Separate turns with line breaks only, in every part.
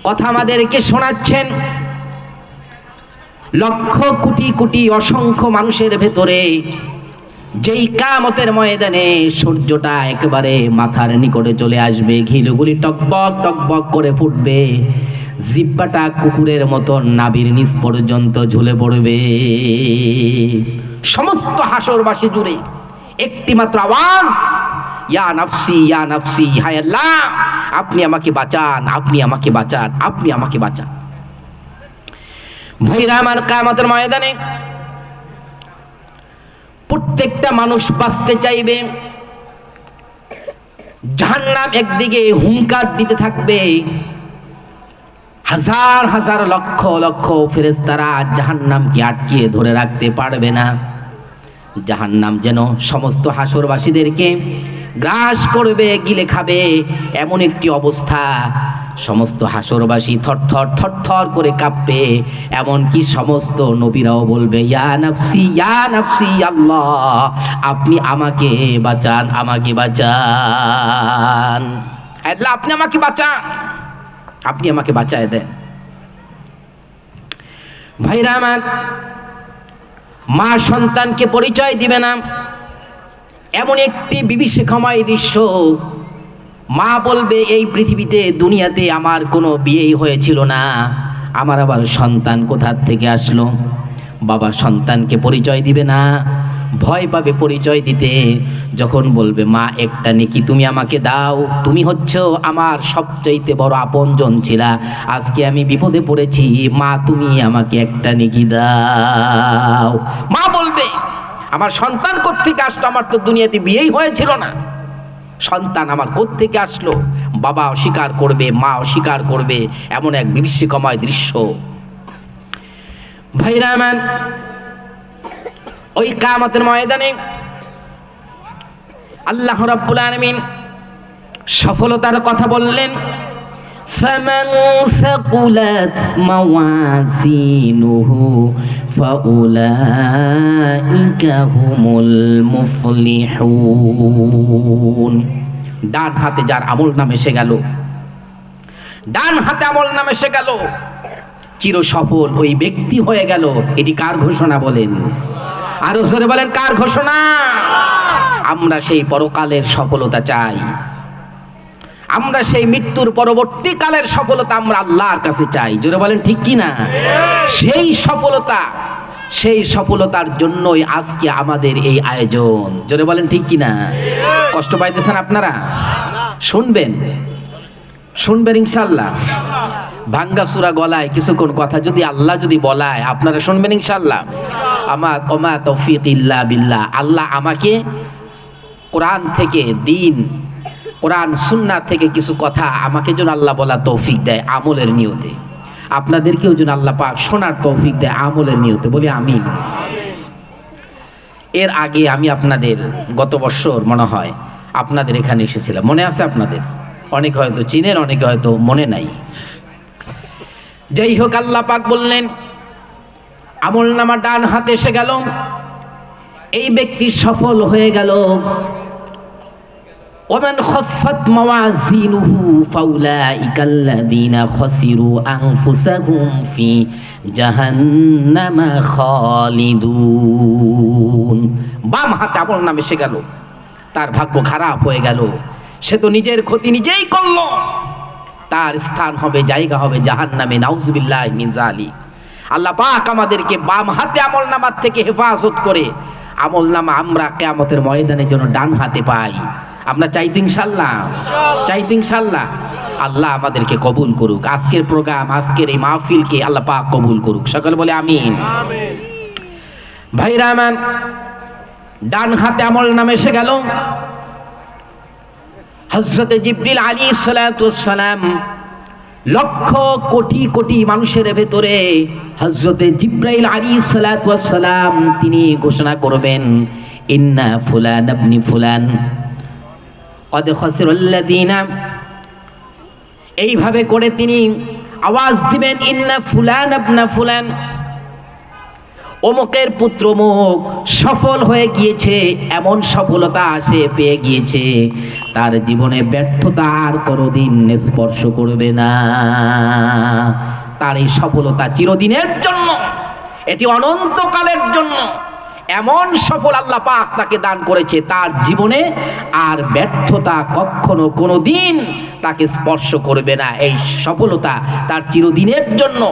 কথা আমাদেরকে শোনাচ্ছেন। লক্ষ কোটি কোটি অসংখ্য মানুষের ভেতরে যেই কিয়ামতের ময়দানে সূর্যটা একেবারে মাথার নিকটে চলে আসবে, ঘিলুগুলি টকবক টকবক করে ফুটবে, জিহ্বাটা কুকুরের মতো নাভির নিচ পর্যন্ত ঝুলে পড়বে। সমস্ত হাসরবাসী জুড়ে একটি মাত্র আওয়াজ, ইয়া নাফসি ইয়া নাফসি, হায় আল্লাহ আপনি আমাকে বাঁচান, আপনি আমাকে বাঁচান, আপনি আমাকে বাঁচান। ভাইরা আমার, কিয়ামতের ময়দানে প্রত্যেকটা মানুষ বাঁচতে চাইবে। জাহান্নাম একদিকে হুঙ্কার দিতে থাকবে, হাজার হাজার লক্ষ লক্ষ ফেরেশতারা জাহান্নামকে আটকিয়ে ধরে রাখতে পারবে না। জাহান্নাম যেন সমস্ত হাসরবাসীদেরকে গ্রাস করবে, গিলে খাবে, এমন একটি অবস্থা। সমস্ত হাসরবাসী থরথর থরথর করে কাঁপবে, এমনকি সমস্ত নবীরাও বলবে, ইয়া নাফসি ইয়া নাফসি, আল্লাহ আপনি আমাকে বাঁচান, আমাকে বাঁচান, আল্লাহ আপনি আমাকে বাঁচান, আপনি আমাকে বাঁচায় দেন। ভাইরা আমার, মা সন্তানকে পরিচয় দিবে না, এমন একটি বিভীষিকাময় দৃশ্য। মা বলবে, এই পৃথিবীতে দুনিয়াতে আমার কোনো বিয়েই হয়েছিল না, আমার আবার সন্তান কোথা থেকে আসলো। বাবা সন্তানকে পরিচয় দিবে না, ভয় পাবে পরিচয় দিতে। যখন বলবে, মা একটা নেকি তুমি আমাকে দাও, তুমি হচ্ছ আমার সবচাইতে বড় আপনজন ছিলা, আজকে আমি বিপদে পড়েছি, মা তুমি আমাকে একটা নেকি দাও। মা বলবে, আমার সন্তান কোত্থেকে আসলো, আমার তো দুনিয়াতে বিয়েই হয়েছিল না, সন্তান আমার কোত্থেকে আসলো। বাবা অস্বীকার করবে, মা অস্বীকার করবে, এমন এক বিভীষিকাময় দৃশ্য। ভাইরা আমার, ওই কিয়ামতের ময়দানে আল্লাহ রাব্বুল আলামিন সফলতার কথা বললেন। ফামান সাকুলাত মাওয়াজিনুহু ফাউলাইকা হুমুল মুফলিহুন। ডান হাতে যার আমল নাম এসে গেল, ডান হাতে আমল নাম এসে গেল, চির সফল ওই ব্যক্তি হয়ে গেল। এটি কার ঘোষণা বলেন? আরো জোরে বলেন, কার ঘোষণা? আমরা সেই পরকালের সফলতা চাই, আমরা সেই মৃত্যুর পরবর্তী কালের সফলতা আমরা আল্লাহর কাছে চাই। জোরে বলেন ঠিক কি না? সেই সফলতা, সেই সফলতার জন্যই আজকে আমাদের এই আয়োজন। জোরে বলেন ঠিক কি না? কষ্ট পাইতেছেন আপনারা? শুনবেন, শুনবেন ইনশাআল্লাহ। ভাঙ্গা সুরা গলায় কিছুক্ষণ কথা যদি আল্লাহ যদি বলায়, আপনারা শুনবেন ইনশাআল্লাহ। আমার ওমা তৌফিক ইল্লা বিল্লাহ। আল্লাহ আমাকে কোরআন থেকে, দিন কোরআন সুন্নাহ থেকে কিছু কথা আমাকে যেন আল্লাহ বলা তৌফিক দেয় আমলের নিয়তে, আপনাদেরকেও যেন আল্লাহ পাক শোনার তৌফিক দেয় আমলের নিয়তে, বলি আমিন। এর আগে আমি আপনাদের গত বছর মনে হয় আপনাদের এখানে এসেছিলাম, মনে আছে আপনাদের? অনেক হয়তো চিনেন, অনেকে হয়তো মনে নাই। যাই হোক, আল্লাহ পাক বললেন, আমল নামা ডান হাতে এসে গেল, এই ব্যক্তি সফল হয়ে গেল। ওমান খাফাত মাওয়াজিনুহু ফাউলাইকাল্লাযীনা খাসিরু আনফুসাহুম ফি জাহান্নামা খালিদুন। বাম হাতে আমল নাম এসে গেল, তার ভাগ্য খারাপ হয়ে গেল, সে তো নিজের ক্ষতি নিজেই করলো, তার স্থান হবে, জায়গা হবে জাহান্নামে। নাউজুবিল্লাহি মিন যালিক। আল্লাহ পাক আমাদেরকে বাম হাতে আমল নামার থেকে হেফাজত করে আমল নামা আমরা কিয়ামতের ময়দানের জন্য ডান হাতে পাই। আমরা চাই তো ইনশাআল্লাহ, চাই তো ইনশাআল্লাহ। আল্লাহ আমাদেরকে কবুল করুক, আজকের প্রোগ্রাম, আজকের এই মাহফিলকে আল্লাহ পাক কবুল করুক, সকলে বলে আমিন। ভাইরা আমার, ডান হাতে আমল নাম এসে গেল। হযরতে জিবরিল আলাইহিস সালাতু ওয়াস সালাম, লক্ষ কোটি কোটি মানুষের ভেতরে হযরতে জিবরাইল আলাইহিস সালাতু ওয়াস সালাম তিনি ঘোষণা করবেন, ইন্না ফুলান ইবনে ফুলান কদ খাসিরাল্লাযীনা। এইভাবে করে তিনি আওয়াজ দিবেন, ইন্না ফুলান ইবনে ফুলান, অমুকের পুত্র অমুক সফল হয়ে গিয়েছে, এমন সফলতা সে পেয়ে গিয়েছে, তার জীবনে ব্যর্থতা আর কোনোদিন স্পর্শ করবে না। তার এই সফলতা চিরদিনের জন্য, এটি অনন্তকালের জন্য। এমন সফল আল্লাহ পাক তাকে দান করেছে, তার জীবনে আর ব্যর্থতা কখনো কোনোদিন তাকে স্পর্শ করবে না। এই সফলতা তার চিরদিনের জন্য,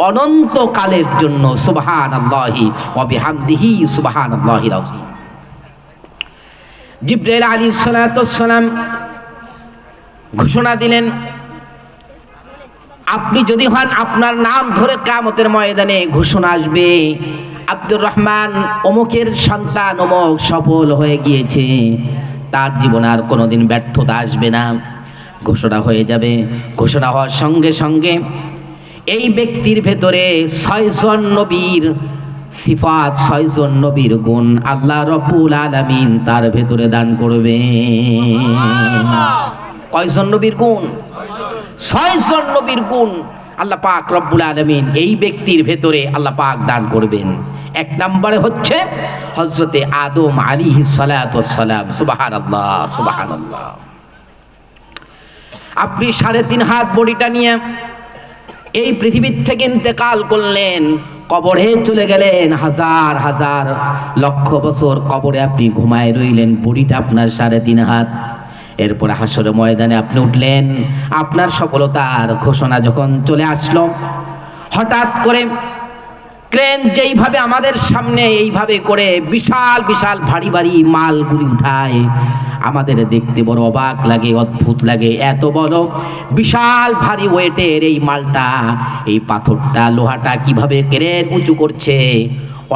অনন্তকালের জন্য। সুবহানাল্লাহি ওয়া বিহামদিহি সুবহানাল্লাহিল আযীম। জিবরাইল আলাইহিস সালাতু ওয়াস সালাম ঘোষণা দিলেন, আপনি যদি হন, আপনার নাম ধরে কিয়ামতের ময়দানে ঘোষণা আসবে, আব্দুর রহমান অমুকের সন্তান অমুক সফল হয়ে গিয়েছে, তার জীবনে আর কোনোদিন ব্যর্থতা আসবে না। ঘোষণা হয়ে যাবে। ঘোষণা হওয়ার সঙ্গে সঙ্গে এই ব্যক্তির ভেতরে 6 জন নবীর সিফাত, 6 জন নবীর গুণ আল্লাহ রাব্বুল আলামিন তার ভেতরে দান করবে। কয়জন নবীর গুণ? 6 জন নবীর গুণ আল্লাহ পাক রব্বুল আলামিন এই ব্যক্তির ভেতরে আল্লাহ পাক দান করবেন। এক নম্বরে হচ্ছে হযরতে আদম আলাইহিস সালাতু ওয়াস সালাম। সুবহানাল্লাহ, সুবহানাল্লাহ। আপনি 3.5 হাত বডিটা নিয়ে এই পৃথিবীর থেকে ইন্তেকাল করলেন, কবরে চলে গেলেন, হাজার হাজার লক্ষ বছর কবরে আপনি ঘুমায় রইলেন, বডিটা আপনার 3.5 হাত। এরপরে হাসরের ময়দানে আপনি উঠলেন, আপনার সফলতার ঘোষণা যখন চলে আসলো, হঠাৎ করে ক্রেন যেইভাবে আমাদের সামনে এইভাবে করে বিশাল বিশাল ভারী ভারী মালগুলি উঠায়, আমাদের দেখতে বড় অবাক লাগে, অদ্ভুত লাগে। এত বড় বিশাল ভারী ওয়েটের এই মালটা, এই পাথরটা, লোহাটা কিভাবে ক্রেন উঁচু করছে।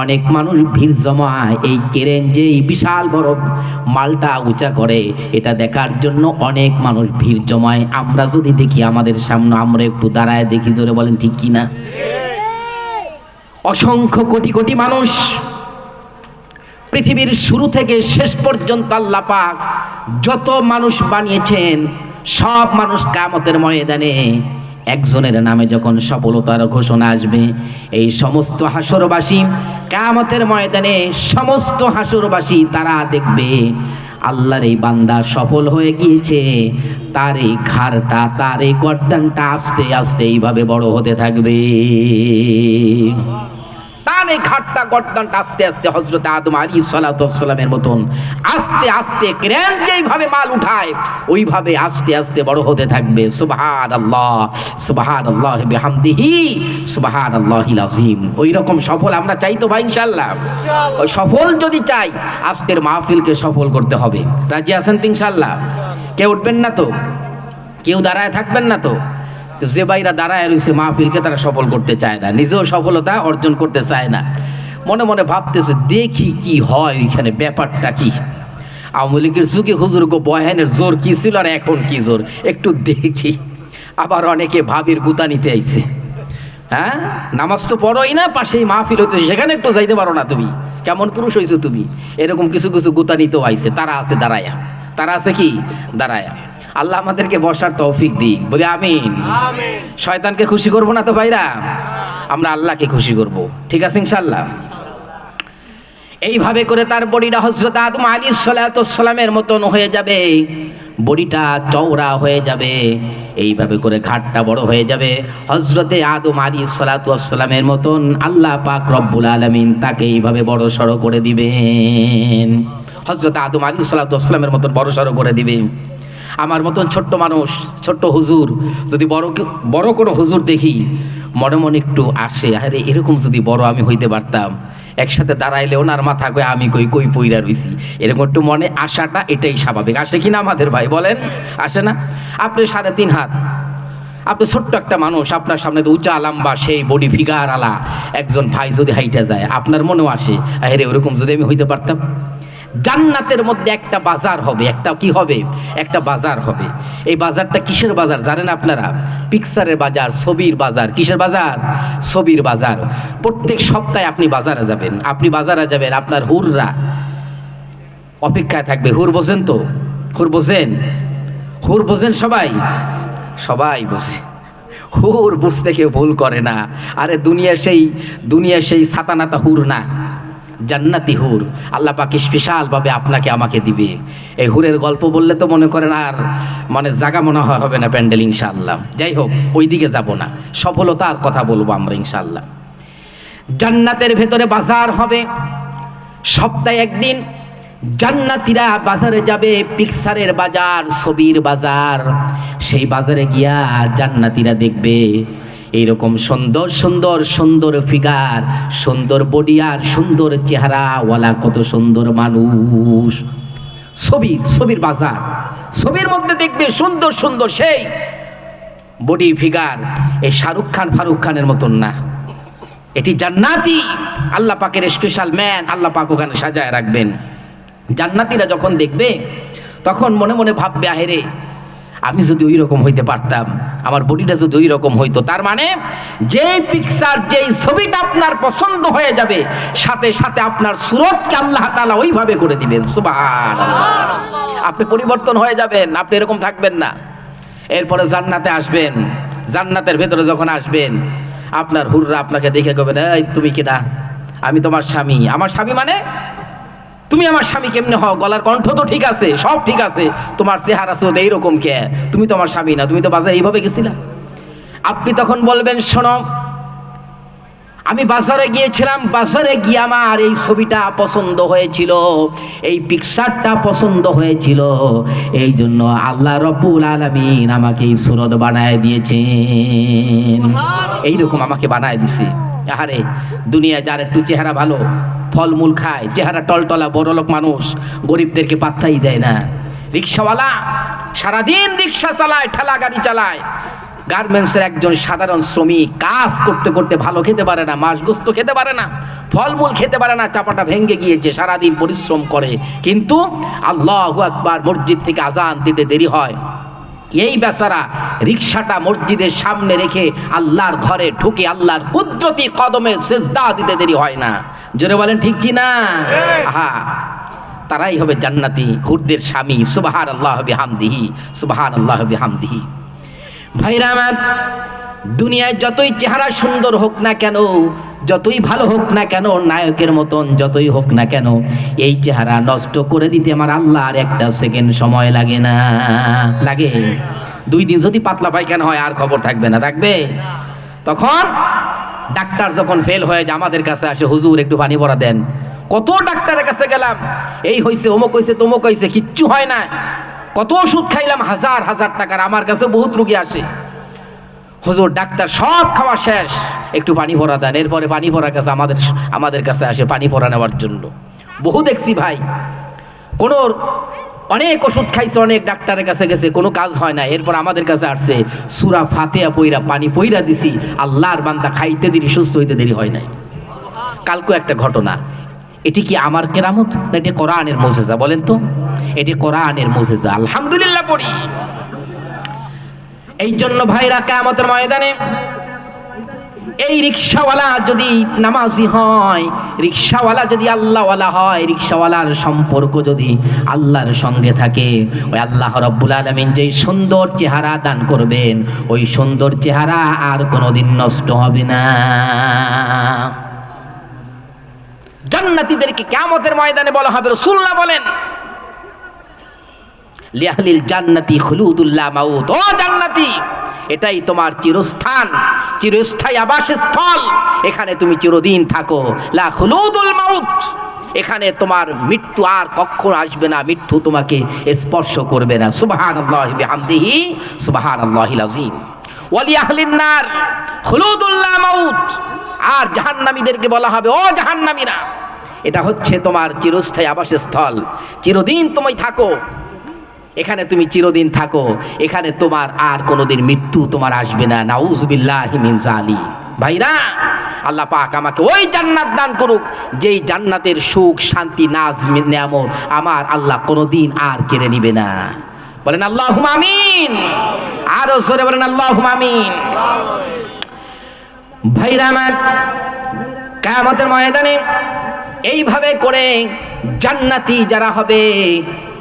অনেক মানুষ ভিড় জমায় এই ক্রেন যে বিশাল বড় মালটা উঁচা করে, এটা দেখার জন্য অনেক মানুষ ভিড় জমায়। আমরা যদি দেখি আমাদের সামনে, আমরা একটু দাঁড়ায় দেখি, জোরে বলেন ঠিক কিনা? অসংখ্য কোটি কোটি মানুষ, পৃথিবীর শুরু থেকে শেষ পর্যন্ত আল্লাহ পাক যত মানুষ বানিয়েছেন, সব মানুষ কিয়ামতের ময়দানে একজনের নামে যখন সফলতার ঘোষণা আসবে, এই সমস্ত হাসরবাসী কিয়ামতের ময়দানে, সমস্ত হাসরবাসী তারা দেখবে আল্লাহর এই বান্দা সফল হয়ে গিয়েছে, তার এই ঘাড়টা, তার এই গর্দানটা আস্তে আস্তে এইভাবে বড় হতে থাকবে। তার এই ঘাটটা, গর্দানটা আস্তে আস্তে হযরত আদম আলাইহিস সালাতু ওয়াস সালামের মতন আস্তে আস্তে ক্রেন যেইভাবে মাল উঠায়, ওইভাবে আস্তে আস্তে বড় হতে থাকবে। সুবহানাল্লাহ, সুবহানাল্লাহি বিহামদিহি সুবহানাল্লাহিল আযীম। ওই রকম সফল আমরা চাই তো ভাই ইনশাআল্লাহ? ওই সফল যদি চাই, আজকের মাহফিলকে সফল করতে হবে। রাজি আছেন তো ইনশাআল্লাহ? কেউ উঠবেন না তো? কেউ দাঁড়ায় থাকবেন না তো? যে ভাইরা দাঁড়ায় রয়েছে মাহফিলকে, তারা সফল করতে চায় না, নিজেও সফলতা অর্জন করতে চায় না। মনে মনে ভাবতেছে দেখি কি হয়, ওইখানে ব্যাপারটা কি। আওয়ামী লীগের যুগে হুজুর গো বয়ানের জোর কি ছিল আর এখন কি জোর, একটু দেখি। আবার অনেকে ভাবির গুতা নিতে আইছে। হ্যাঁ, নামাজ তো পড়োই না, পাশেই মাহফিল হতে, সেখানে একটু যাইতে পারো না তুমি? কেমন পুরুষ হয়েছো তুমি? এরকম কিছু কিছু গুতা নিতেও আইছে। তারা আছে দাঁড়ায়া, তারা আছে কি দাঁড়ায়া। আল্লাহ আমাদেরকে বসার তৌফিক দিক, বলি আমিন। শয়তানকে খুশি করব না তো ভাইরা, আমরা আল্লাহকে খুশি করব। ঠিক আছে ইনশাআল্লাহ? এইভাবে করে তার বডিটা হযরত আদম আলাইহিস সালাতু ওয়াস সালামের মতন হয়ে যাবে, বডিটা চওড়া হয়ে যাবে, এইভাবে করে ঘাটটা বড় হয়ে যাবে। হযরতে আদম আলাইহিস সালাতু ওয়াস সালামের মতন আল্লাহ পাক রব্বুল আলামিন তাকে এইভাবে বড় সড়ো করে দিবেন। হযরত আদম আলাইহিস সালাতু ওয়াস সালামের মতন বড় সড়ো করে দিবেন। আমার মতন ছোট্ট মানুষ, ছোট্ট হুজুর, যদি বড় কোনো হুজুর দেখি, মনে মনে একটু আসে, আরে এরকম যদি বড় আমি হইতে পারতাম, একসাথে দাঁড়াইলে ওনার মাথা কই আমি কই কই পইরা রইছি, এরকম একটু মনে আসাটা এটাই স্বাভাবিক। আসে কি না আমাদের ভাই বলেন? আসে না? আপনি 3.5 হাত, আপনি ছোট্ট একটা মানুষ, আপনার সামনে তো উঁচা লম্বা সেই বডি ফিগার আলা একজন ভাই যদি হাইটা যায়, আপনার মনেও আসে আরে ওরকম যদি আমি হইতে পারতাম। জান্নাতের মধ্যে একটা বাজার হবে, একটা কি হবে? একটা বাজার হবে। এই বাজারটা কিসের বাজার জানেন আপনারা? পিকচারের বাজার, ছবির বাজার। কিসের বাজার? ছবির বাজার। প্রত্যেক সপ্তাহে আপনি বাজারে যাবেন, আপনার হুররা অপেক্ষায় থাকবে। হুর বোঝেন তো? হুর বোঝেন? হুর বোঝেন সবাই? সবাই বোঝে। হুর বুঝতে কেউ ভুল করে না। আরে দুনিয়া সেই সাতানাতা হুর না। জান্নাতি হুর আল্লাহ পাক স্পেশাল ভাবে আপনাকে আমাকে দিবে। এই হুরের গল্প বললে তো মনে করেন আর মানে জায়গা মনে হয় হবে না প্যান্ডেল ইনশাআল্লাহ। যাই হোক, ওই দিকে যাব না, সফলতার কথা বলবো আমরা ইনশাআল্লাহ। জান্নাতের ভেতরে বাজার হবে, সপ্তাহে একদিন জান্নাতীরা বাজারে যাবে, পিকচারের বাজার, ছবির বাজার। সেই বাজারে গিয়া জান্নাতীরা দেখবে এইরকম সুন্দর সুন্দর সুন্দর ফিগার, সুন্দর বডি আর সুন্দর চেহারাওয়ালা কত সুন্দর মানুষ। ছবির বাজার, ছবির মধ্যে দেখবে সুন্দর সুন্দর সেই বডি ফিগার। এই শাহরুখ খান ফারুক খানের মতন না, এটি জান্নাতি, আল্লাহ পাকের স্পেশাল ম্যান, আল্লাহ পাক ওখানে সাজায় রাখবেন। জান্নাতীরা যখন দেখবে তখন মনে মনে ভাববে, আহেরে আমি যদি ওই রকম হইতে পারতাম, আমার বডিটা যদি ওই রকম হইতো। তার মানে যেই পিকচার, যেই ছবিটা আপনার পছন্দ হয়ে যাবে, সাথে সাথে আপনার সুরতকে আল্লাহ তাআলা ওইভাবে করে দিবেন। সুবহানাল্লাহ। আপনি পরিবর্তন হয়ে যাবেন, আপনি এরকম থাকবেন না। এরপরে জান্নাতে আসবেন, জান্নাতের ভেতরে যখন আসবেন আপনার হুররা আপনাকে দেখে কবেন, এই তুমি কিনা? আমি তোমার স্বামী। আমার স্বামী মানে? তুমি আমার স্বামী কেমনে হও? গলার কণ্ঠ তো ঠিক আছে, সব ঠিক আছে, তোমার চেহারা সুরত এইরকম কে? তুমি তো আমার স্বামী না, তুমি তো বাজারে এইভাবে গেছিলা। আপনি তখন বলবেন, শোনো, আমি বাজারে গিয়েছিলাম, বাজারে গিয়ে আমার এই ছবিটা পছন্দ হয়েছিল, এই পিকচারটা পছন্দ হয়েছিল, এই জন্য আল্লাহ রব্বুল আলামিন আমাকে এই সুরত বানায় দিয়েছেন, এইরকম আমাকে বানায় দিছে। আরে দুনিয়ায় যার একটু চেহারা ভালো, ফলমূল খায়, চেহারা টলটলা, বড়লোক মানুষ, গরিবদেরকে পাত্তাই দেয় না। রিক্সাওয়ালা সারাদিন রিক্সা চালায়, ঠেলা গাড়ি চালায়। গার্মেন্টসের একজন সাধারণ শ্রমিক কাজ করতে করতে ভালো খেতে পারে না, মাছ গোস্ত খেতে পারে না, ফলমূল খেতে পারে না, চাপাটা ভেঙে গিয়েছে, সারাদিন পরিশ্রম করে, কিন্তু আল্লাহু আকবার মসজিদ থেকে আজান দিতে দেরি হয়। এই বেচারা রিক্সাটা মসজিদের সামনে রেখে আল্লাহর ঘরে ঢুকে আল্লাহর কুদরতি কদমে সিজদা দিতে দেরি হয় না। জোরে বলেন ঠিক কি না? আহা, তারাই হবে জান্নাতি, হুরদের স্বামী। সুবহানাল্লাহ বিহামদিহি, সুবহানাল্লাহ বিহামদিহি। ভাইরা আমার, দুনিয়ায় যতই চেহারা সুন্দর হোক না কেন, যতই ভালো হোক না কেন, নায়কের মতন যতই হোক না কেন, এই চেহারা নষ্ট করে দিতে আমার আল্লাহর একটা সেকেন্ড সময় লাগে না। লাগে 2 দিন যদি পাতলা পায়খানা হয় আর খবর থাকবে না, থাকবে? তখন ডাক্তার যখন ফেল হয়ে যায় আমাদের কাছে আসে, হুজুর একটু পানি ভরা দেন। কত ডাক্তারের কাছে গেলাম, এই হয়েছে, অমুক হয়েছে, তমুক হয়েছে, কিচ্ছু হয় না। কত ওষুধ খাইলাম, হাজার হাজার টাকার। আমার কাছে বহুত রোগী আসে, হুজুর ডাক্তার সব খাওয়া শেষ, একটু পানি ভরা দেন। এরপরে পানি ভরা কাছে আমাদের কাছে আসে পানি ভরা নেওয়ার জন্য। বহু দেখছি ভাই, কোনো অনেক ওষুধ খাইছে, অনেক ডাক্তারের কাছে গেছে, কোনো কাজ হয় না। এরপর আমাদের কাছে আসছে, সূরা ফাতিহা পইরা পানি পইরা দিছি, আল্লাহর বান্দা খাইতে দেরি, সুস্থ হইতে দেরি হয় নাই। কালকে একটা ঘটনা, এটি কি আমার কেরামত না এটি কোরআনের মুজিজা? বলেন তো, এটি কোরআনের মুজিজা। আলহামদুলিল্লাহ পড়ি। এই জন্য ভাইরা, কিয়ামতের ময়দানে এই রিকশাওয়ালা যদি নামাজি হয়, রিকশাওয়ালা যদি আল্লাহওয়ালা হয়, রিকশাওয়ালার সম্পর্ক যদি আল্লাহর সঙ্গে থাকে, ওই আল্লাহ রাব্বুল আলামিন যেই সুন্দর চেহারা দান করবেন, ওই সুন্দর চেহারা আর কোনোদিন নষ্ট হবে না। জান্নাতীদেরকে কিয়ামতের ময়দানে বলা হবে, রাসূলুল্লাহ বলেন, লিআহলিল জান্নাতি খুলুদুল লা মাউত। ও জান্নাতি, এটাই তোমার চিরস্থান, চিরস্থায়ী আবাসস্থল, এখানে তুমি চিরদিন থাকো। লা খুলুদুল মাউত, এখানে তোমার মৃত্যু আর কখনো আসবে না, মৃত্যু তোমাকে স্পর্শ করবে না। সুবহানাল্লাহি বিহামদিহি, সুবহানাল্লাহিল আযীম। ওয়া লিআহলিন নার খুলুদুল লা মাউত, আর জাহান্নামীদেরকে বলা হবে, ও জাহান্নামীরা, এটা হচ্ছে তোমার চিরস্থায়ী আবাসস্থল, চিরদিন তুমি থাকো এখানে, তুমি চিরদিন থাকো এখানে, তোমার আর কোনোদিন মৃত্যু তোমার আসবে না। নাউযুবিল্লাহি মিন যালিক। ভাইরা, আল্লাহ পাক আমাকে ওই জান্নাত দান করুক, যেই জান্নাতের সুখ, শান্তি, নাজ, নিয়ামত আমার আল্লাহ কোনোদিন আর কেড়ে নিবে না। বলেন আল্লাহুম্মা আমিন। আরো জোরে বলেন আল্লাহুম্মা আমিন। ভাইরা আমার, কিয়ামতের ময়দানে এইভাবে করে জান্নাতি যারা হবে,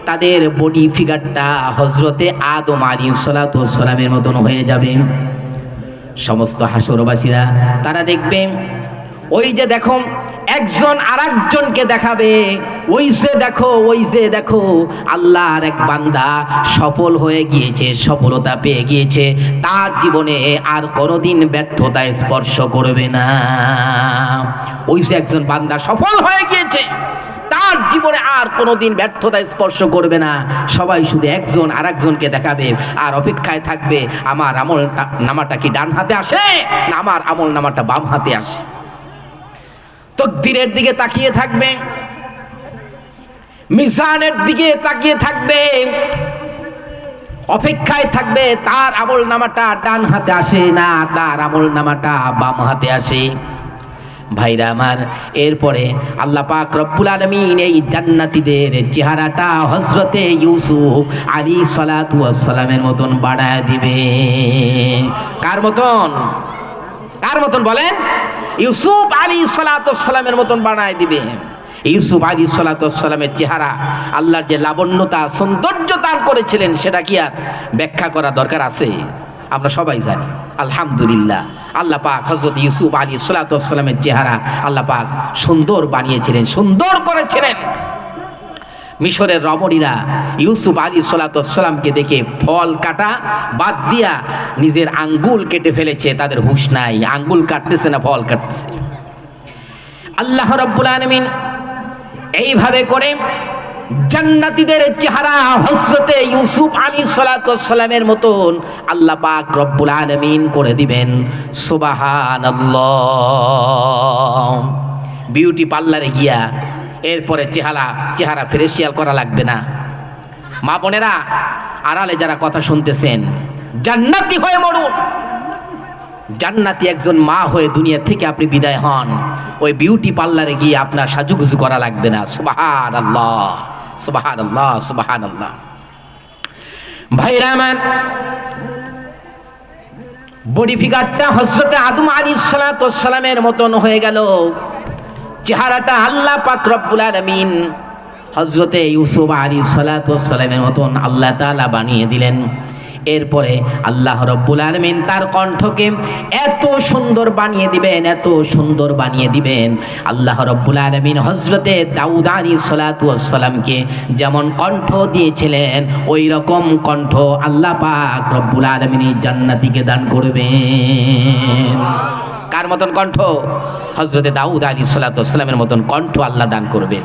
তাদের বডি ফিগারটা হযরতে আদম আলাইহিস সালাতু ওয়াস সালামের মতন হয়ে যাবে। সমস্ত হাসরবাসীরা তারা দেখবে, ওই যে দেখো একজন আরেকজনকে দেখাবে, ওই যে দেখো আল্লাহর এক বান্দা সফল হয়ে গিয়েছে, সফলতা পেয়ে গিয়েছে, তার জীবনে আর কোনোদিন ব্যর্থতা স্পর্শ করবে না। ওই যে একজন বান্দা সফল হয়ে গিয়েছে, তার জীবনে আর কোনোদিন ব্যর্থতা স্পর্শ করবে না। সবাই শুধু একজন আরেকজনকে দেখাবে আর অপেক্ষায় থাকবে আমার আমল নামাটা কি ডান হাতে আসে না আমার আমল নামাটা বাম হাতে আসে। তকদীরের দিকে তাকিয়ে থাকবে, মিজানের দিকে তাকিয়ে থাকবে, অপেক্ষায় থাকবে তার আমল নামাটা ডান হাতে আসে না তার আমল নামাটা বাম হাতে আসে। ভাইরা আমার, এরপরে আল্লাহ পাক রব্বুল আলামিন এই জান্নাতীদের চেহারাটা হযরতে ইউসুফ আলাইহিস সালাতু ওয়াস সালামের মতন বাড়ায় দিবে। কার মতন বলেন? ইউসুফ আলাইহিস সালাতু ওয়াস সালামের মতন বানায় দিবে। ইউসুফ আলাইহিস সালাতু ওয়াস সালামের চেহারা আল্লাহর যে লাবণ্যতা সৌন্দর্য দান করেছিলেন সেটা কি আর ব্যাখ্যা করা দরকার আছে? আমরা সবাই জানি। আলহামদুলিল্লাহ, আল্লাহ পাক হযরত ইউসুফ আলাইহিস সালাতু ওয়াস সালামের চেহারা আল্লাহ পাক সুন্দর বানিয়েছিলেন, সুন্দর করেছিলেন। মিশরের রমণীরা ইউসুফ আলাইহিস সালাতু ওয়াস সালামকে দেখে ফল কাটা বাদ দিয়া নিজের আঙ্গুল কেটে ফেলেছে, তাদের হুঁশ নাই, আঙ্গুল কাটতেছে না ফল কাটতেছে। আল্লাহ রাব্বুল আলামিন এইভাবে করে জান্নাতীদের চেহারা হযরতে ইউসুফ আলাইহিস সালাতু ওয়াস সালামের মতন আল্লাহ পাক রব্বুল আলামিন করে দিবেন। সুবহানাল্লাহ। বিউটি পার্লারে গিয়া এরপরে চেহারা ফেসিয়াল করা লাগবে না। মা বোনেরা, আড়ালে যারা কথা শুনতেছেন, জান্নাতি হয়ে মরুন। জান্নাতি একজন মা হয়ে দুনিয়া থেকে আপনি বিদায় হন, ওই বিউটি পার্লারে গিয়ে আপনার সাজুগুজু করা লাগবে না। সুবহানাল্লাহ, সুবহানাল্লাহ, সুবহানাল্লাহ। ভাইরা আমার, বডি ফিগারটা হযরতে আদম আলাইহিস সালাতু ওয়াস সালামের মতন হয়ে গেল। চেহারাটা আল্লাহ পাক রব্বুল আলামিন হযরতে ইউসুফ আলাইহিস সালাতু ওয়াস সালামের মতন আল্লাহ তাআলা বানিয়ে দিলেন। এরপরে আল্লাহ রব্বুল আলামিন তার কণ্ঠকে এত সুন্দর বানিয়ে দিবেন, এত সুন্দর বানিয়ে দিবেন। আল্লাহ রব্বুল আলামিন হযরতে দাউদ আলাইহিস সালাতু ওয়াস সালামকে যেমন কণ্ঠ দিয়েছিলেন, ওই রকম কণ্ঠ আল্লাহ পাক রব্বুল আলামিন জান্নাতীকে দান করবেন। কার মতন কণ্ঠ? হযরতে দাউদ আলাইহিস সালাতু ওয়াস সালামের মতন কণ্ঠ আল্লাহ দান করবেন।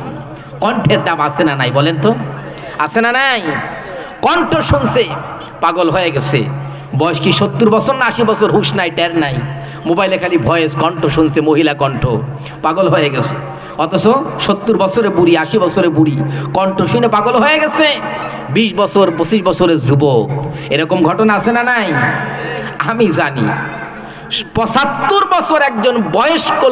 কণ্ঠের দাম আছে না নাই বলেন তো? আছে না নাই? কণ্ঠ শুনছে পাগল হয়ে গেছে। বয়স কি 70 বছর না 80 বছর? হুঁশ নাই, টের নাই। মোবাইলে খালি ভয়েস, কণ্ঠ শুনছে, মহিলা কণ্ঠ, পাগল হয়ে গেছে। অথচ 70 বছরে বুড়ি, 80 বছরে বুড়ি, কণ্ঠ শুনে পাগল হয়ে গেছে। 20 বছর 25 বছরের যুবক, এরকম ঘটনা আছে না নাই? আমি জানি 75 বছর একজন বয়স্ক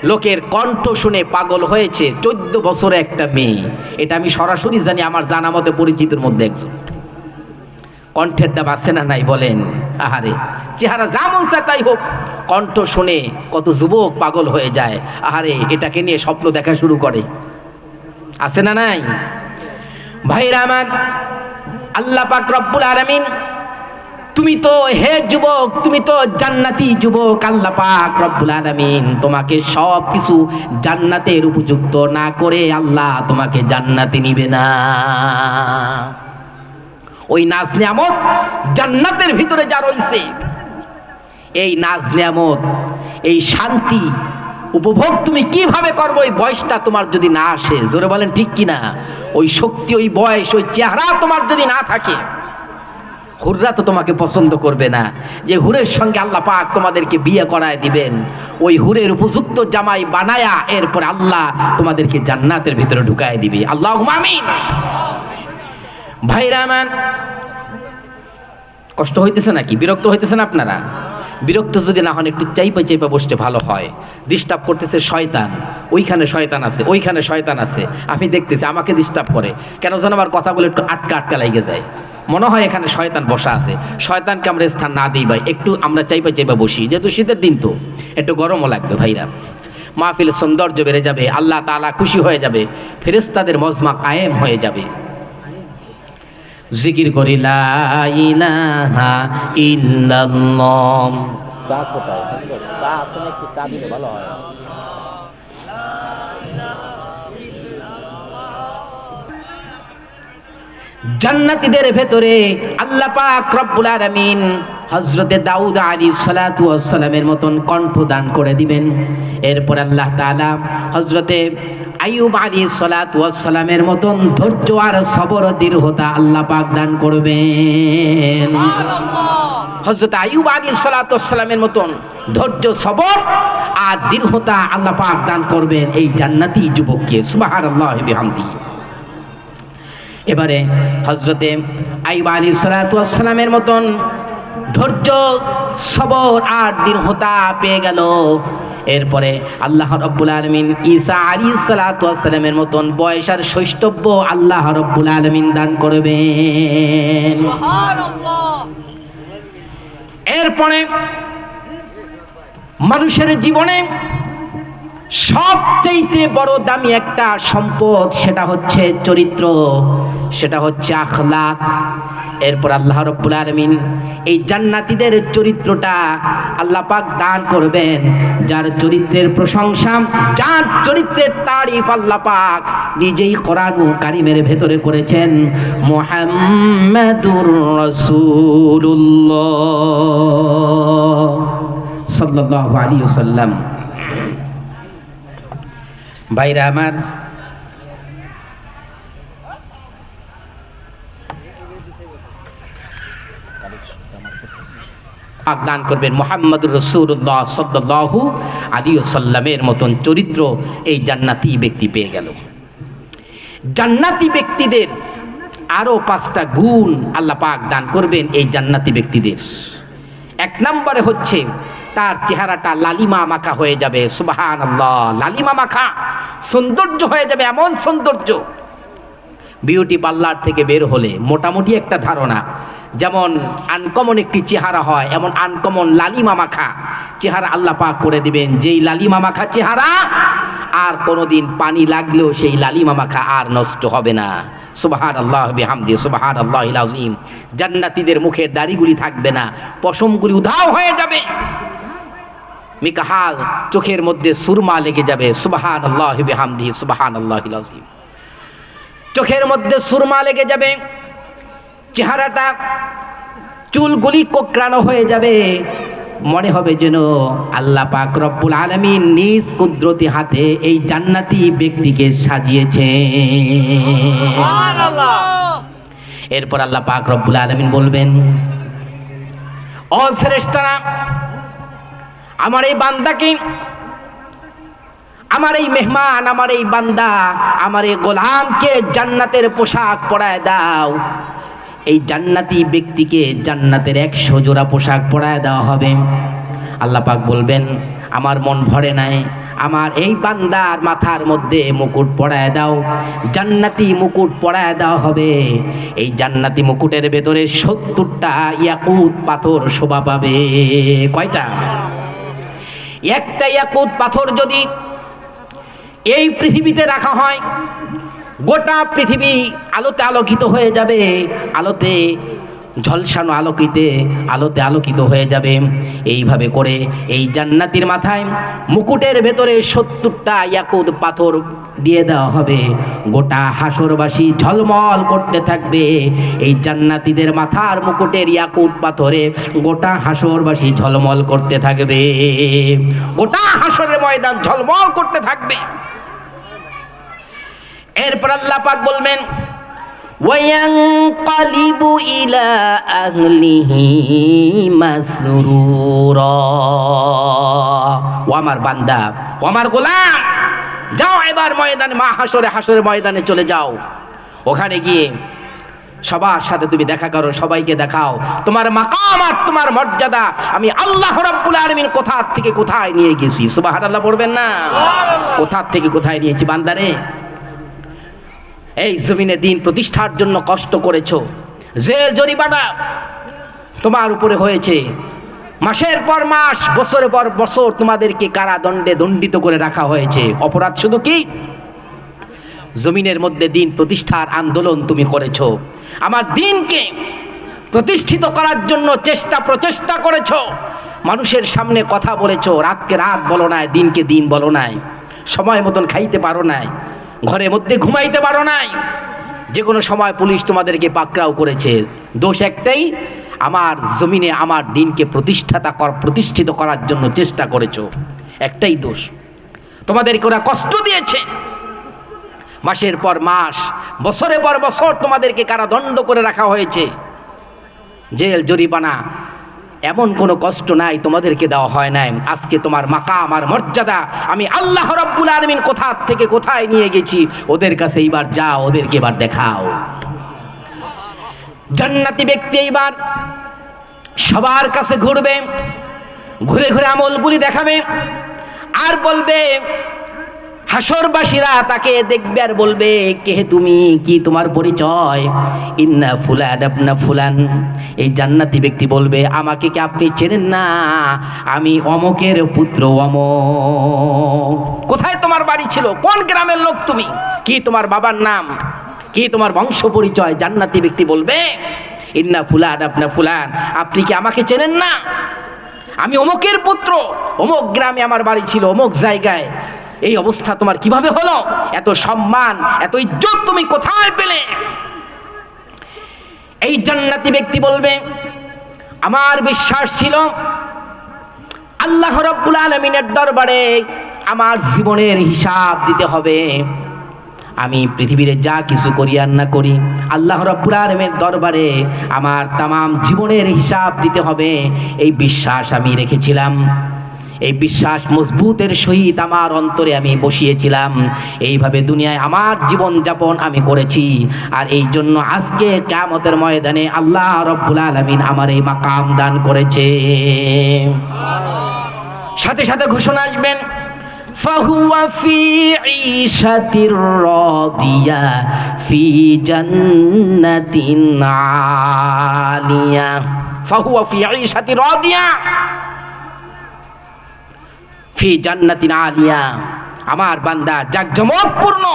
লোকের কণ্ঠ শুনে পাগল হয়েছে 14 বছরে একটা মেয়ে। এটা আমি সরাসরি জানি, আমার জানা মতে পরিচিতের মধ্যে একজন। কণ্ঠের দাম আছে না নাই বলেন? আহারে, চেহারা যেমন তাই হোক, কণ্ঠ শুনে কত যুবক পাগল হয়ে যায়। আহারে, এটাকে নিয়ে স্বপ্ন দেখা শুরু করে। আছে না নাই? ভাইরা আমার, আল্লাহ পাক রব্বুল আলামিন, তুমি তো হে যুবক, তুমি তো জান্নাতি যুবক, আল্লাহ পাক রব্বুল আলামিন তোমাকে সব কিছু জান্নাতের উপযুক্ত না করে আল্লাহ তোমাকে জান্নাতে নিবে না। ওই নাজ নিয়ামত জান্নাতের ভিতরে যা রয়েছে, এই নাজ নিয়ামত, এই শান্তি উপভোগ তুমি কিভাবে করবো? ওই বয়সটা তোমার যদি না আসে, জোরে বলেন ঠিক কিনা? ওই শক্তি, ওই বয়স, ওই চেহারা তোমার যদি না থাকে, হুররা তো তোমাকে পছন্দ করবে না। যে হুরের সঙ্গে আল্লাহ পাক তোমাদেরকে বিয়ে করায় দিবেন, ওই হুরের উপযুক্ত জামাই বানায়া এরপর আল্লাহ তোমাদেরকে জান্নাতের ভিতরে ঢুকায় দিবে। আল্লাহুম্মা আমিন। ভাইরা আমার, কষ্ট হইতেছে নাকি? বিরক্ত হইতেছেন আপনারা? বিরক্ত যদি না হন, একটু চাইপা বসতে ভালো হয়। ডিস্টার্ব করতেছে শয়তান, ওইখানে শয়তান আছে, ওইখানে শয়তান আছে, আমি দেখতেছি আমাকে ডিস্টার্ব করে। কেন যেন আমার কথাগুলো একটু আটকা লেগে যায়, মনে হয় এখানে শয়তান বসা আছে। শয়তানকে আমরা স্থান না দিই ভাই, একটু আমরা চাইপা বসি, যেহেতু শীতের দিন তো একটু গরমও লাগবে। ভাইরা, মাহফিলের সৌন্দর্য বেড়ে যাবে, আল্লাহ তাআলা খুশি হয়ে যাবে, ফেরেশতাদের মজমা কায়েম হয়ে যাবে। জিকির করি লা ইলাহা ইল্লাল্লাহ। চা কোথায়? চা আপনি একটু চা দিলে ভালো হয়। জান্নাতীদের ভেতরে আল্লাহ পাক রব্বুল আলামিন হযরতে দাউদ আলাইহিস সালাতু ওয়াস সালামের মতন কণ্ঠ দান করে দিবেন। এরপর আল্লাহ তাআলা হযরতে আইয়ুব আলাইহিস সালাতু ওয়াস সালামের মতন ধৈর্য আর সবর দৃঢ়তা আল্লাহ পাক দান করবেন। হযরত আইয়ুব আলাইহিস সালাতু ওয়াস সালামের মতন ধৈর্য সবর আর দৃঢ়তা আল্লাহ পাক দান করবেন এই জান্নাতি যুবককে। সুবহানাল্লাহি বিহামদিহি। এবারে হযরতে আইয়ুব আলাইহিস সালাতু ওয়াস সালামের মতন ধৈর্য সবর আর দৃঢ়তা পেয়ে গেল। এরপরে আল্লাহ রাব্বুল আলামিন ঈসা আলাইহিস সালাতু ওয়াস সালামের মতন বয়স আর শৈশব আল্লাহ রাব্বুল আলামিন দান করবেন। সুবহানাল্লাহ। এরপরে মানুষের জীবনে সবচেয়ে বড় দামি একটা সম্পদ, সেটা হচ্ছে চরিত্র, সেটা হচ্ছে আখলাক। এরপর আল্লাহ রাব্বুল আলামিন এই জান্নাতীদের চরিত্রটা আল্লাহ পাক দান করবেন, যার চরিত্রের প্রশংসা, যার চরিত্রের তারিফ আল্লাহ পাক নিজেই কোরআন কারীমের ভেতরে করেছেন। মুহাম্মাদুর রাসূলুল্লাহ সাল্লাল্লাহু আলাইহি ওয়াসাল্লাম। ভাইরা আমার, দান করবেন মুহাম্মদুর রাসূলুল্লাহ সাল্লাল্লাহু আলাইহি ওয়াসাল্লামের মতন চরিত্র এই জান্নাতি ব্যক্তি পেয়ে গেল। জান্নাতি ব্যক্তিদের আরো 5টা গুণ আল্লাহ পাক দান করবেন এই জান্নাতি ব্যক্তিদের। 1 নম্বরে হচ্ছে তার চেহারাটা লালিমা মাখা হয়ে যাবে। সুবহানাল্লাহ। লালিমা মাখা সৌন্দর্য হয়ে যাবে, এমন সৌন্দর্য বিউটি পার্লার থেকে বের হলে মোটামুটি একটা ধারণা যেমন আনকমন একটি চেহারা হয়, এমন আনকমন লালিমা মাখা চেহারা আল্লাহ পাক করে দিবেন। যেই লালিমা মাখা চেহারা আর কোনোদিন পানি লাগলেও সেই লালিমা মাখা আর নষ্ট হবে না। সুবহানাল্লাহ বিহামদি, সুবহানাল্লাহিল আযীম। জান্নাতীদের মুখের দাড়িগুলি থাকবে না, পশমগুলি উধাও হয়ে যাবে, মিকাহাল চোখের মধ্যে সুরমা লেগে যাবে। সুবহানাল্লাহি বিহামদিহি, সুবহানাল্লাহিল আযীম। চোখের মধ্যে সুরমা লেগে যাবে, চেহারাটা চুলগুলি কোঁকড়ানো হয়ে যাবে, মনে হবে যেন আল্লাহ পাক রব্বুল আলামিন নিজ কুদরতি হাতে এই জান্নাতি ব্যক্তিকে সাজিয়েছেন। সুবহানাল্লাহ। এরপর আল্লাহ পাক রব্বুল আলামিন বলবেন, ও ফেরেশতারা, আমার এই বান্দাকে, আমার এই মেহমান, আমার এই বান্দা, আমার এই গোলামকে জান্নাতের পোশাক পরায় দাও। এই জান্নাতি ব্যক্তিকে জান্নাতের 100 জোড়া পোশাক পরায় দেওয়া হবে। আল্লাহ পাক বলবেন, আমার মন ভরে নাই, আমার এই বান্দার মাথার মধ্যে মুকুট পরায় দাও। জান্নাতি মুকুট পরায় দেওয়া হবে। এই জান্নাতি মুকুটের ভেতরে 70টা ইয়াকুত পাথর শোভা পাবে। কয়টা? একটা ইয়াকুত পাথর যদি এই পৃথিবীতে রাখা হয়, গোটা পৃথিবী আলোতে আলোকিত হয়ে যাবে, আলোতে ঝলসানো আলোতে আলোকিত হয়ে যাবে। এইভাবে করে এই জান্নাতির মাথায় মুকুটের ভেতরে 70টা ইয়াকুত পাথর দিয়ে দেওয়া হবে। গোটা হাসরবাসী ঝলমল করতে থাকবে। এই জান্নাতীদের মাথার মুকুটের ইয়াকুত পাথরে গোটা হাসরবাসী ঝলমল করতে থাকবে। গোটা হাসরের ময়দান ঝলমল করতে থাকবে। এরপর আল্লাহ পাক বলবেন, ওয়ায়ানকালিবু ইলা আহলিহি মাসরুরা। ও আমার বান্দা, ও আমার গোলাম, যাও এবার ময়দানে, হাসরের ময়দানে চলে যাও। ওখানে গিয়ে সবার সাথে তুমি দেখা করো, সবাইকে দেখাও তোমার মাকাম আর তোমার মর্যাদা আমি আল্লাহ রাব্বুল আলামিন কোথা থেকে কোথায় নিয়ে গেছি। সুবহানাল্লাহ পড়বেন না? কোথা থেকে কোথায় নিয়েছি বান্দারে। এই জমিনে দিন প্রতিষ্ঠার জন্য কষ্ট করেছো, জেল জরিমানা তোমার উপরে হয়েছে, মাসের পর মাস, বছরের পর বছর তোমাদেরকে কারাদণ্ডে দণ্ডিত করে রাখা হয়েছে। অপরাধ শুধু কি? জমিনের মধ্যে দিন প্রতিষ্ঠার আন্দোলন তুমি করেছো, আমার দিনকে প্রতিষ্ঠিত করার জন্য প্রচেষ্টা করেছো, মানুষের সামনে কথা বলেছো, রাতকে রাত বলো নাই, দিনকে দিন বলো নাই, সময় মতন খাইতে পারো নাই, ঘরের মধ্যে ঘুমাইতে পারো নাই, যে কোনো সময় পুলিশ তোমাদেরকে পাকড়াও করেছে, দোষ একটাই, আমার জমিনে আমার দিনকে প্রতিষ্ঠিত করার জন্য চেষ্টা করেছো, একটাই দোষ। তোমাদেরকে ওরা কষ্ট দিয়েছে, মাসের পর মাস, বছরের পর বছর তোমাদেরকে কারাদণ্ড করে রাখা হয়েছে, জেল জরিমানা, এমন কোনো কষ্ট নাই তোমাদেরকে দেওয়া হয় নাই। আজকে তোমার মাকাম আর মর্যাদা আমি আল্লাহ রাব্বুল আলামিন কোথা থেকে কোথায় নিয়ে গেছি, ওদের কাছে এইবার যাও, ওদেরকে এবার দেখাও। জান্নাতি ব্যক্তি এইবার সবার কাছে ঘুরবে, ঘুরে ঘুরে আমলগুলি দেখাবে আর বলবে, হাসরবাসীরা তাকে দেখবে আর বলবে, কে তুমি, কি তোমার পরিচয়? ইন্না ফুলান ইবনা ফুলান। এই জান্নাতি ব্যক্তি বলবে, আমাকে কি আপনি চেনেন না? আমি অমকের পুত্র অমক। কোথায় তোমার বাড়ি ছিল? কোন গ্রামের লোক তুমি? কি তোমার বাবার নাম? কি তোমার বংশ পরিচয়? জান্নাতি ব্যক্তি বলবে, ইন্না ফুলান ইবনা ফুলান, আপনি কি আমাকে চেনেন না? আমি অমকের পুত্র, অমক গ্রামে আমার বাড়ি ছিল, অমক জায়গায়। এই অবস্থা তোমার কিভাবে হলো? এত সম্মান, এত ইজ্জত তুমি কোথায় পেলে? এই জান্নাতি ব্যক্তি বলবে, আমার বিশ্বাস ছিল আল্লাহ রাব্বুল আলামিনের দরবারে আমার জীবনের হিসাব দিতে হবে। আমি পৃথিবীতে যা কিছু করি আর না করি, আল্লাহ রাব্বুল আলামিনের দরবারে আমার তামাম জীবনের হিসাব দিতে হবে, এই বিশ্বাস আমি রেখেছিলাম। এই বিশ্বাস মজবুতের সহিত আমার অন্তরে আমি বসিয়েছিলাম। এইভাবে দুনিয়ায় আমার জীবন যাপন আমি করেছি। আর এই জন্য আজকে কিয়ামতের ময়দানে আল্লাহ রাব্বুল আলামিন আমার এই মাকাম দান করেছে। সাথে সাথে ঘোষণা আসবেন, ফাহুয়া ফি ঈশাতির রাদিয়া ফি জান্নাতিন আলিয়া। ফাহুয়া ফি ঈশাতির রাদিয়া ফি জান্নাতিন আলিয়া। আমার বান্দা জাকজমকপূর্ণ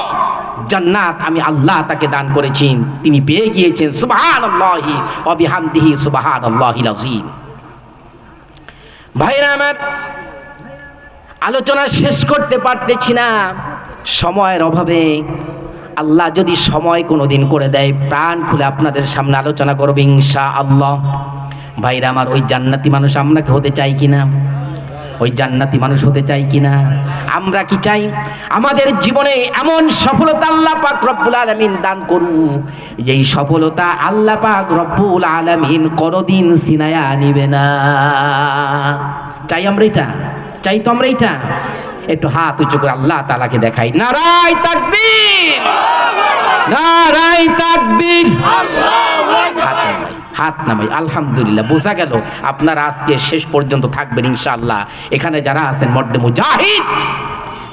জান্নাত আমি আল্লাহ তাকে দান করেছি, তিনি পেয়ে গিয়েছেন। সুবহানাল্লাহি ওয়া বিহামদিহি সুবহানাল্লাহিল আযীম। ভাইরা আমার, আলোচনা শেষ করতে পারতেছি না সময়ের অভাবে। আল্লাহ যদি সময় কোনোদিন করে দেয়, প্রাণ খুলে আপনাদের সামনে আলোচনা করব ইনশাআল্লাহ। ভাইরা আমার, ওই জান্নাতি মানুষ আমরা কি হতে চাই কিনা? ওই জান্নাতি মানুষ হতে চাই কিনা? আমরা কি চাই আমাদের জীবনে এমন সফলতা আল্লাহ পাক রব্বুল আলামিন দান করুন, যেই সফলতা আল্লাহ পাক রব্বুল আলামিন কোনোদিন ছিনায়া নিবে না? চাই আমরা এটা? চাই তো আমরা এটা? একটু হাত উঁচু করে আল্লাহ তাআলাকে দেখাই। নারায়ে তাকবীর, নারায়ে তাকবীর। হাত নামাই। আলহামদুলিল্লাহ, বোঝা গেল আপনারা আজকে শেষ পর্যন্ত থাকবেন ইনশাআল্লাহ। এখানে যারা আছেন মর্দে মুজাহিদ,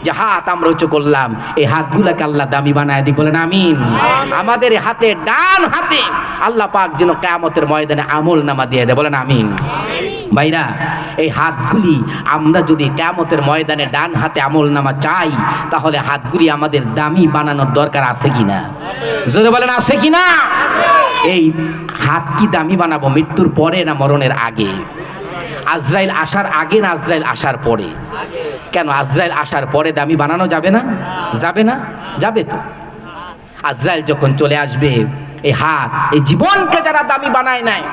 যে হাত আমরা উঁচু করলাম, এই হাতগুলাকে আল্লাহ দামি বানায় দিই, বলেন আমিন। আমাদের হাতে, ডান হাতে আল্লাহ পাক যেন কিয়ামতের ময়দানে আমল নামা দিয়ে দেয়, বলেন আমিন। ভাইরা, এই হাতগুলি আমরা যদি কিয়ামতের ময়দানে ডান হাতে আমল নামা চাই, তাহলে হাতগুলি আমাদের দামি বানানোর দরকার আছে কিনা? জোরে বলেন, আছে কিনা? এই হাত কি দামি বানাবো মৃত্যুর পরে না মরণের আগে? আজরাইল আসার আগে না আজরাইল আসার পরে? কেন আজরাইল আসার পরে দামি বানানো যাবে না? যাবে না? যাবে তো। আজরাইল যখন চলে আসবে, এই হাত, এই জীবনকে যারা দামি বানায় নাই,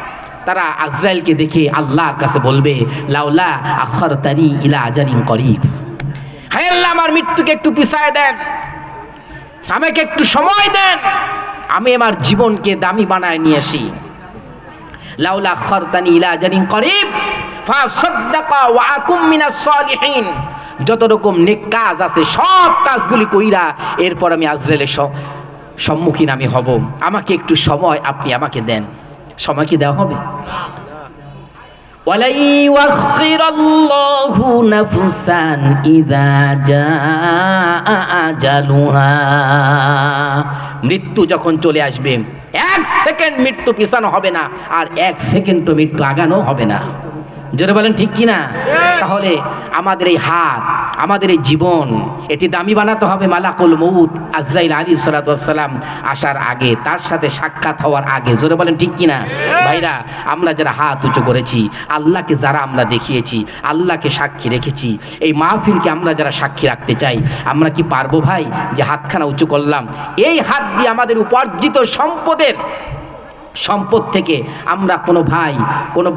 তারা আজরাইলকে দেখে আল্লাহর কাছে বলবে, লাউলা আখারতানি ইলা আজালিন করিব। হে আল্লাহ, আমার মৃত্যুকে একটু পিছায় দেন, আমাকে একটু সময় দেন, আমি আমার জীবনকে দামি বানায় নিয়ে আসি। লাউলা আখারতানি ইলা আজালিন করিব ফাসাদদাকা ওয়া আকুম মিনাস সালিহিন। যত রকম নেক কাজ আছে সব কাজগুলি কইরা এরপর আমি আজরাইলের সম্মুখীন আমি হব। আমাকে একটু সময় আপনি আমাকে দেন। সময় কি দেওয়া হবে? ওয়ালাই ইউআখিরাল্লাহু নাফসান ইযা জাআ আজালুহা। মৃত্যু যখন চলে আসবে, এক সেকেন্ড মৃত্যু পিছানো হবে না, আর এক সেকেন্ডও মৃত্যু আগানো হবে না। জোরে বলেন ঠিক কিনা? তাহলে আমাদের এই হাত, আমাদের এই জীবন, এটি দামি বানাতে হবে মালাকুল মউত আজরাইল আলাইহিস সালাতু ওয়াস সালাম আসার আগে, তার সাথে সাক্ষাৎ হওয়ার আগে। জোরে বলেন ঠিক কিনা ভাইরা? আমরা যারা হাত উঁচু করেছি, আল্লাহকে যারা আমরা দেখিয়েছি, আল্লাহকে সাক্ষী রেখেছি, এই মাহফিলকে আমরা যারা সাক্ষী রাখতে চাই, আমরা কি পারবো ভাই যে হাতখানা উঁচু করলাম, এই হাত দিয়ে আমাদের উপার্জিত সম্পদ থেকে আমরা কোনো ভাই কোনো